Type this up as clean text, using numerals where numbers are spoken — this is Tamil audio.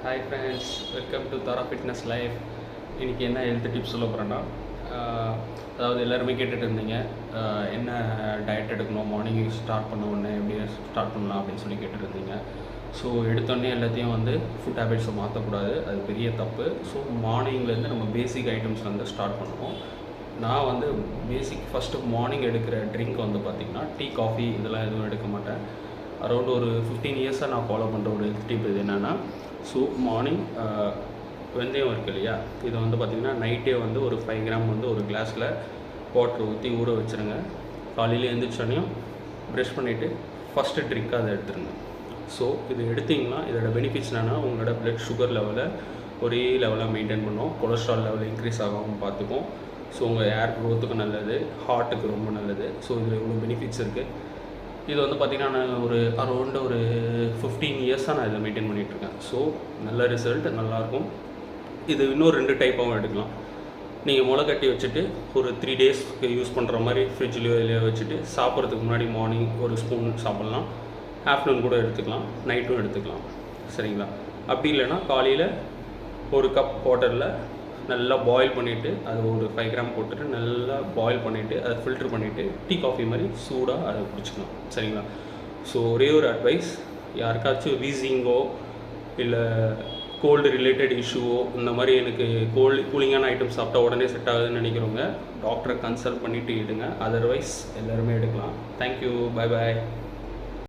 Hi friends, welcome to Tara fitness life. இன்றைக்கி என்ன ஹெல்த் டிப்ஸ் சொல்ல போகிறேன்னா, அதாவது எல்லாருமே கேட்டுட்டு இருந்தீங்க என்ன டயட் எடுக்கணும், மார்னிங் ஸ்டார்ட் பண்ண உடனே எப்படி ஸ்டார்ட் பண்ணலாம் அப்படின்னு சொல்லி கேட்டுட்டு இருந்தீங்க. ஸோ எடுத்தோடனே எல்லாத்தையும் ஃபுட் ஹேபிட்ஸை மாற்றக்கூடாது, அது பெரிய தப்பு. ஸோ மார்னிங்லேருந்து நம்ம பேசிக் ஐட்டம்ஸ்லேருந்து ஸ்டார்ட் பண்ணுவோம். நான் பேசிக் ஃபஸ்ட்டு மார்னிங் எடுக்கிற ட்ரிங்க் பார்த்திங்கன்னா டீ, காஃபி இதெல்லாம் எதுவும் எடுக்க மாட்டேன். அரௌண்ட் ஒரு 15 இயர்ஸாக நான் ஃபாலோ பண்ணுற ஒரு ஹெல்த் டிப் இது என்னென்னா, ஸோ மார்னிங் வெந்தயம் இருக்குது இல்லையா, இதை பார்த்திங்கன்னா நைட்டே ஒரு 5 கிராம் ஒரு கிளாஸில் வாட்டர் ஊற்றி ஊற வச்சுருங்க. காலையில் எழுந்திரிச்சோன்னையும் ப்ரஷ் பண்ணிவிட்டு ஃபஸ்ட்டு ட்ரிங்க்காக அதை எடுத்துருங்க. ஸோ இது எடுத்திங்கன்னா இதோட பெனிஃபிட்ஸ் என்னென்னா, உங்களோட ப்ளட் சுகர் லெவலை ஒரே லெவலாக மெயின்டைன் பண்ணும், கொலஸ்ட்ரால் லெவல் இன்க்ரீஸ் ஆகாமல் பார்த்துக்கும். ஸோ உங்கள் ஏர் க்ரோத்துக்கு நல்லது, ஹார்ட்டுக்கு ரொம்ப நல்லது. ஸோ இதில் இவ்வளோ பெனிஃபிட்ஸ் இருக்குது. இது பார்த்திங்கன்னா நான் ஒரு அரௌண்ட் ஒரு 15 இயர்ஸாக நான் இதை மெயின்டைன் பண்ணிகிட்ருக்கேன். ஸோ நல்ல ரிசல்ட், நல்லாயிருக்கும். இது இன்னும் 2 டைப்பாகவும் எடுக்கலாம். நீங்கள் முளை கட்டி வச்சுட்டு ஒரு 3 டேஸ்க்கு யூஸ் பண்ணுற மாதிரி ஃப்ரிட்ஜ்லேயோ இல்லையோ வச்சுட்டு சாப்பிட்றதுக்கு முன்னாடி மார்னிங் ஒரு ஸ்பூன் சாப்பிட்லாம், ஆஃப்டர்நூன் கூட எடுத்துக்கலாம், நைட்டும் எடுத்துக்கலாம். சரிங்களா? அப்படி இல்லைன்னா காலையில் ஒரு கப் வாட்டரில் நல்லா பாயில் பண்ணிவிட்டு அது ஒரு 5 கிராம் போட்டுட்டு நல்லா பாயில் பண்ணிவிட்டு அதை ஃபில்ட்ரு பண்ணிவிட்டு டீ, காஃபி மாதிரி சூடாக அதை குடிச்சிக்கலாம். சரிங்களா? ஸோ ஒரே ஒரு அட்வைஸ், யாருக்காச்சும் வீசிங்கோ இல்லை கோல்டு ரிலேட்டட் இஷ்யூவோ இந்த மாதிரி எனக்கு கூலிங்கான ஐட்டம் சாப்பிட்டா உடனே செட் ஆகுதுன்னு நினைக்கிறவங்க டாக்டரை கன்சல்ட் பண்ணிவிட்டு எடுங்க. அதர்வைஸ் எல்லாருமே எடுக்கலாம். Thank you, bye bye.